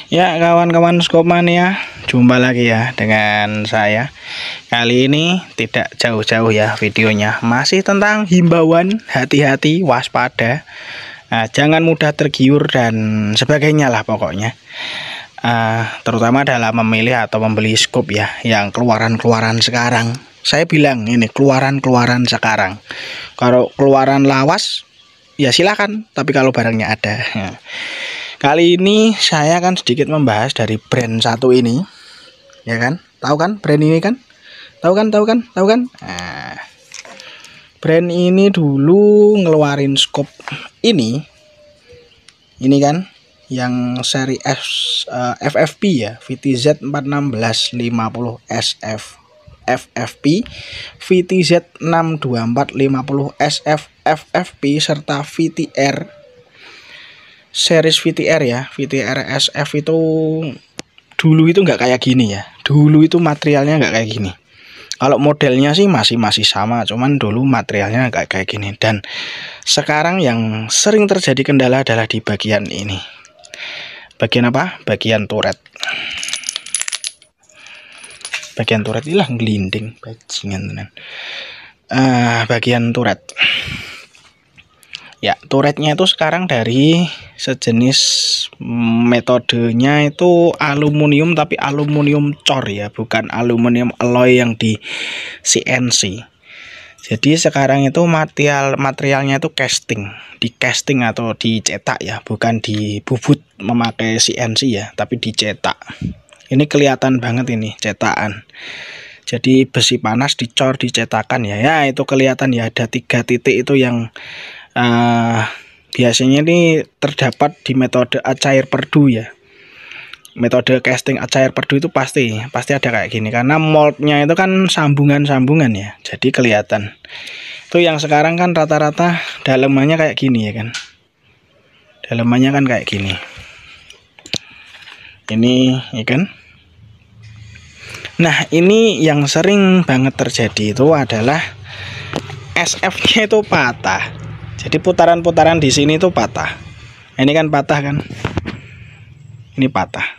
Ya kawan-kawan Skopmania, jumpa lagi ya dengan saya. Kali ini tidak jauh-jauh ya videonya, masih tentang himbauan hati-hati, waspada, jangan mudah tergiur dan sebagainya lah pokoknya. Terutama dalam memilih atau membeli skop ya, yang keluaran-keluaran sekarang. Saya bilang ini keluaran-keluaran sekarang. Kalau keluaran lawas ya silakan, tapi kalau barangnya ada. Kali ini saya akan sedikit membahas dari brand satu ini, ya kan? Tahu kan brand ini kan? Tahu kan? Brand ini dulu ngeluarin scope ini kan, yang seri FFP ya, VTZ 41650 SF, FFP, VTZ 62450 SF, FFP serta VTR series VTR ya, VTR SF itu dulu itu nggak kayak gini ya. Dulu itu materialnya nggak kayak gini. Kalau modelnya sih masih sama, cuman dulu materialnya nggak kayak gini. Dan sekarang yang sering terjadi kendala adalah di bagian ini. Bagian apa? Bagian turret. Bagian turret ilah ngelinding bajingan tenan. Bagian turret. Ya, turretnya itu sekarang dari sejenis metodenya itu aluminium, tapi aluminium cor ya, bukan aluminium alloy yang di CNC. Jadi sekarang itu materialnya itu di casting atau dicetak ya, bukan dibubut memakai CNC ya, tapi dicetak. Ini kelihatan banget ini cetakan. Jadi besi panas dicor dicetakan ya. Ya, itu kelihatan ya, ada 3 titik itu yang biasanya ini terdapat di metode cair perdu ya. Metode casting cair perdu itu pasti ada kayak gini, karena moldnya itu kan sambungan-sambungan ya, jadi kelihatan. Itu yang sekarang kan rata-rata dalemannya kayak gini ya kan, dalemannya kan kayak gini ini ya kan. Nah, ini yang sering banget terjadi itu adalah SF-nya itu patah. Jadi putaran-putaran di sini tuh patah. Ini kan patah kan? Ini patah.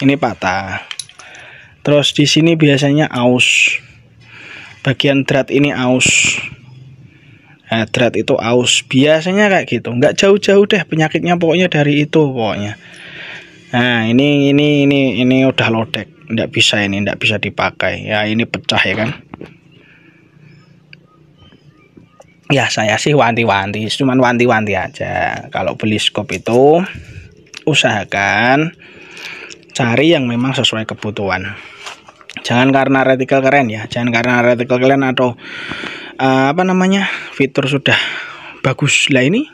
Ini patah. Terus di sini biasanya aus. Bagian drat ini aus. Nah, drat itu aus. Biasanya kayak gitu. Nggak jauh-jauh deh penyakitnya, pokoknya dari itu pokoknya. Nah, ini udah lodek. Nggak bisa dipakai. Ya, ini pecah ya kan? Ya saya sih wanti-wanti, cuman wanti-wanti aja. Kalau beli skop itu usahakan cari yang memang sesuai kebutuhan. Jangan karena retikel keren ya, jangan karena retikel keren atau fitur sudah bagus lah ini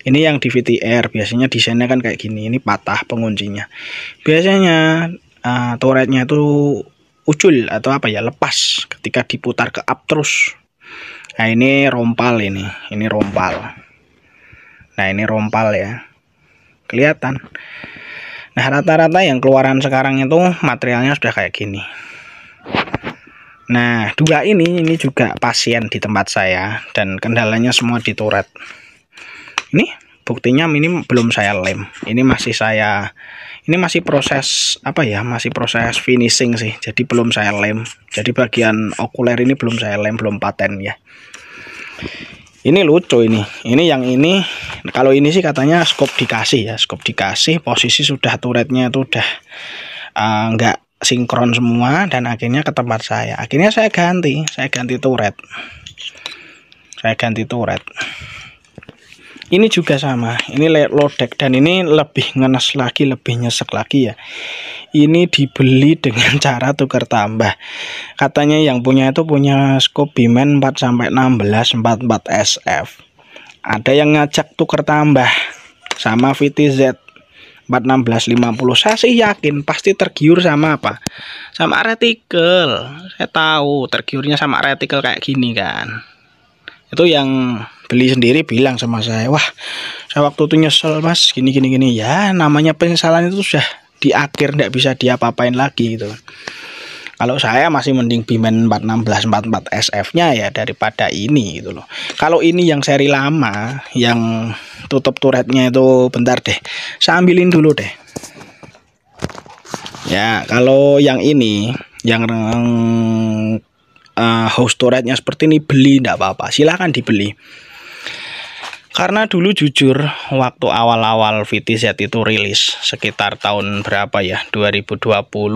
yang di VTR biasanya desainnya kan kayak gini. Ini patah penguncinya. Biasanya turretnya itu ucul atau lepas ketika diputar ke up terus. Nah, ini rompal ini rompal. Nah, ini rompal ya. Kelihatan. Nah, rata-rata yang keluaran sekarang itu materialnya sudah kayak gini. Nah, dua ini juga pasien di tempat saya dan kendalanya semua di turret. Ini buktinya ini belum saya lem. Ini masih proses masih proses finishing sih. Jadi belum saya lem. Jadi bagian okuler ini belum saya lem, belum paten ya. Ini lucu ini kalau ini sih katanya skop dikasih ya, skop dikasih, posisi sudah turretnya itu udah nggak sinkron semua, dan akhirnya ke tempat saya. Akhirnya saya ganti turret. Ini juga sama, ini lodek, dan ini lebih ngenes lagi, lebih nyesek lagi ya. Ini dibeli dengan cara tukar tambah. Katanya yang punya itu punya skop Bimen 4-16 44 SF. Ada yang ngajak tukar tambah sama VTZ 41650. Saya sih yakin pasti tergiur sama apa? Sama retikel. Saya tahu tergiurnya sama retikel kayak gini kan. Itu yang beli sendiri bilang sama saya, wah saya waktu itu nyesel mas gini. Ya namanya penyesalan itu sudah di akhir, nggak bisa diapa-apain lagi gitu. Kalau saya masih mending Bimen 41644 SF-nya ya daripada ini gitu loh. Kalau ini yang seri lama yang tutup turretnya itu, bentar deh, saya ambilin dulu deh. Ya, kalau yang ini, yang house turretnya seperti ini, beli enggak apa-apa, silahkan dibeli. Karena dulu jujur waktu awal-awal VTZ itu rilis sekitar tahun berapa ya, 2020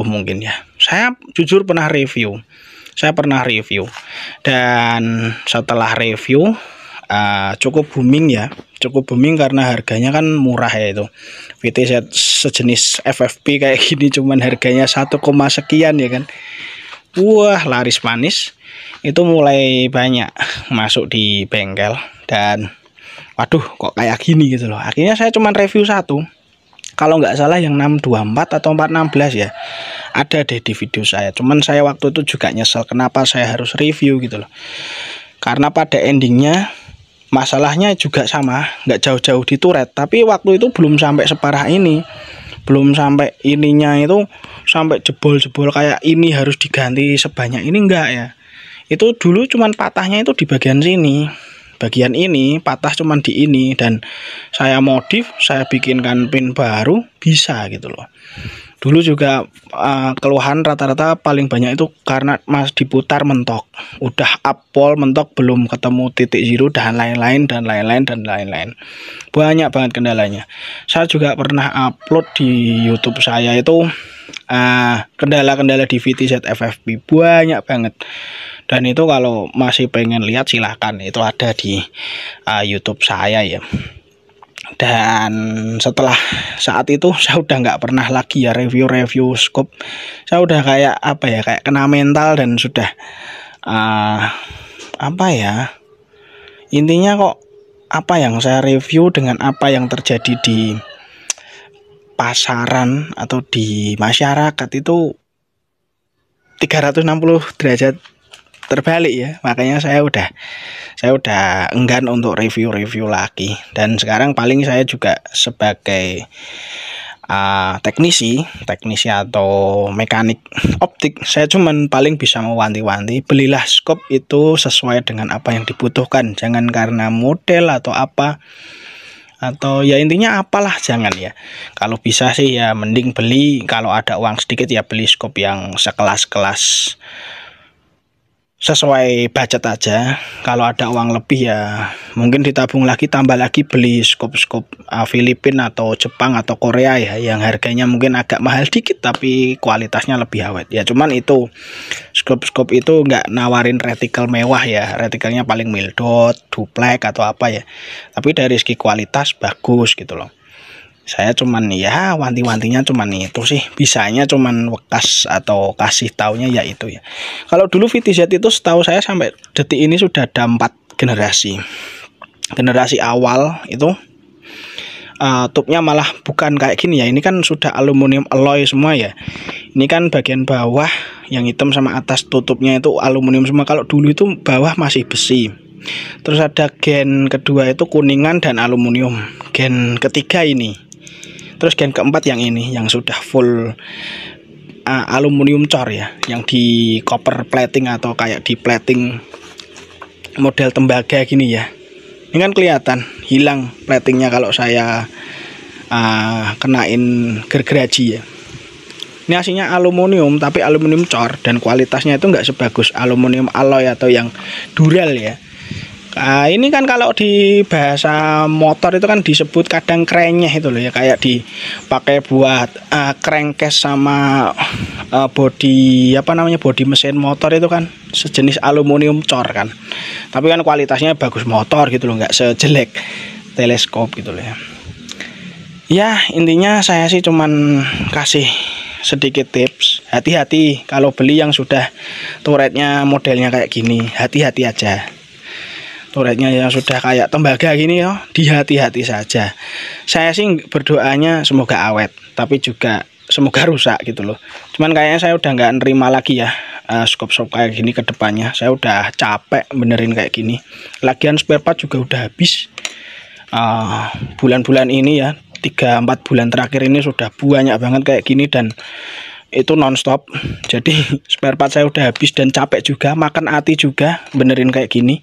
mungkin ya, saya jujur pernah review. Dan setelah review cukup booming ya, karena harganya kan murah ya. Itu VTZ sejenis FFP kayak gini cuman harganya 1, sekian ya kan. Wah, laris manis. Itu mulai banyak masuk di bengkel dan waduh kok kayak gini gitu loh. Akhirnya saya cuman review satu, kalau nggak salah yang 624 atau 416 ya, ada deh di video saya. Cuman saya waktu itu juga nyesel kenapa saya harus review gitu loh, karena pada endingnya masalahnya juga sama, nggak jauh-jauh di turret, tapi waktu itu belum sampai separah ini, belum sampai ininya itu sampai jebol-jebol kayak ini harus diganti sebanyak ini, enggak ya. Itu dulu cuman patahnya itu di bagian sini, bagian ini patah cuman di ini, dan saya modif, saya bikinkan pin baru bisa gitu loh. Dulu juga keluhan rata-rata paling banyak itu karena mas diputar mentok, udah up pole mentok belum ketemu titik zero dan lain-lain, banyak banget kendalanya. Saya juga pernah upload di YouTube saya itu kendala-kendala di VTZ FFP, banyak banget. Dan itu kalau masih pengen lihat silahkan, itu ada di YouTube saya ya. Dan setelah saat itu saya udah nggak pernah lagi ya review scope. Saya udah kayak apa ya, kayak kena mental, dan sudah apa ya, intinya kok apa yang saya review dengan apa yang terjadi di pasaran atau di masyarakat itu 360 derajat terbalik ya. Makanya saya udah enggan untuk review lagi. Dan sekarang paling saya juga sebagai teknisi atau mekanik optik, saya cuman paling bisa mewanti-wanti, belilah scope itu sesuai dengan apa yang dibutuhkan, jangan karena model atau apa, atau ya intinya apalah, jangan ya. Kalau bisa sih ya mending beli, kalau ada uang sedikit ya beli scope yang sekelas sesuai budget aja. Kalau ada uang lebih ya mungkin ditabung lagi, tambah lagi beli scope Filipina atau Jepang atau Korea ya, yang harganya mungkin agak mahal dikit tapi kualitasnya lebih awet ya. Cuman itu scope itu nggak nawarin reticle mewah ya, retikelnya paling mildot, duplex atau apa ya, tapi dari segi kualitas bagus gitu loh. Saya cuman ya wanti-wantinya cuman itu sih, bisanya cuman wekas atau kasih taunya ya itu ya. Kalau dulu VTZ itu setahu saya sampai detik ini sudah ada 4 generasi. Generasi awal itu tubnya malah bukan kayak gini ya, ini kan sudah aluminium alloy semua ya. Ini kan bagian bawah yang hitam sama atas tutupnya itu aluminium semua. Kalau dulu itu bawah masih besi. Terus ada gen kedua itu kuningan dan aluminium. Gen ketiga ini. Terus gen keempat yang ini, yang sudah full aluminium cor ya, yang di copper plating atau kayak di plating model tembaga gini ya. Ini kan kelihatan hilang platingnya kalau saya kenain gergaji ya. Ini aslinya aluminium tapi aluminium cor, dan kualitasnya itu nggak sebagus aluminium alloy atau yang dural ya. Ini kan kalau di bahasa motor itu kan disebut kadang krenyeh itu loh ya, kayak dipakai buat crankcase sama body apa namanya, body mesin motor itu kan sejenis aluminium cor kan, tapi kan kualitasnya bagus motor gitu loh, nggak sejelek teleskop gitu loh ya. Ya intinya saya sih cuman kasih sedikit tips, hati-hati kalau beli yang sudah turretnya modelnya kayak gini, hati-hati aja. Turretnya yang sudah kayak tembaga gini ya, dihati-hati saja. Saya sih berdoanya semoga awet, tapi juga semoga rusak gitu loh. Cuman kayaknya saya udah nggak nerima lagi ya scope kayak gini ke depannya. Saya udah capek benerin kayak gini. Lagian spare part juga udah habis. Bulan-bulan ini ya, 3-4 bulan terakhir ini sudah banyak banget kayak gini, dan itu nonstop. Jadi spare part saya udah habis dan capek juga, makan hati juga benerin kayak gini,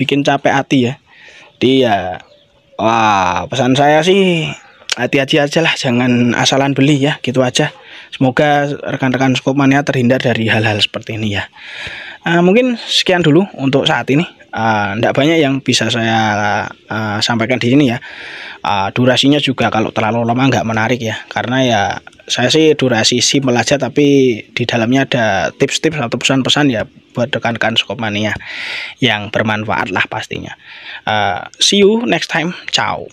bikin capek hati ya. Dia wah, pesan saya sih hati-hati aja lah, jangan asalan beli ya, gitu aja. Semoga rekan-rekan Skopmania terhindar dari hal-hal seperti ini ya. Mungkin sekian dulu untuk saat ini. Tidak banyak yang bisa saya sampaikan di sini ya. Durasinya juga kalau terlalu lama nggak menarik ya, karena ya saya sih durasi simple aja, tapi di dalamnya ada tips-tips atau pesan-pesan ya buat rekan-rekan Skopmania yang bermanfaat lah pastinya. See you next time, ciao.